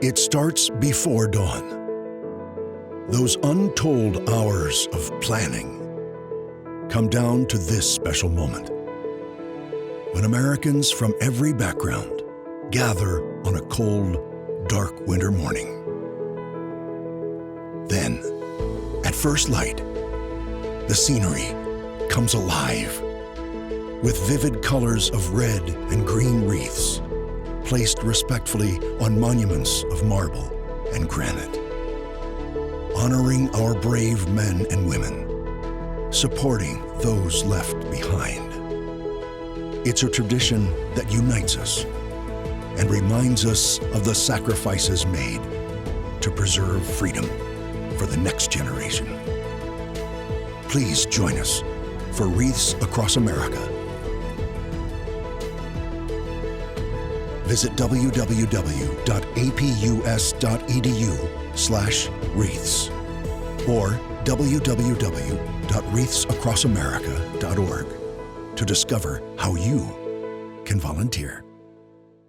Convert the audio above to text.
It starts before dawn. Those untold hours of planning come down to this special moment, when Americans from every background gather on a cold, dark winter morning. Then, at first light, the scenery comes alive with vivid colors of red and green wreaths placed respectfully on monuments of marble and granite, honoring our brave men and women, supporting those left behind. It's a tradition that unites us and reminds us of the sacrifices made to preserve freedom for the next generation. Please join us for Wreaths Across America. Visit www.apus.edu/wreaths or www.wreathsacrossamerica.org to discover how you can volunteer.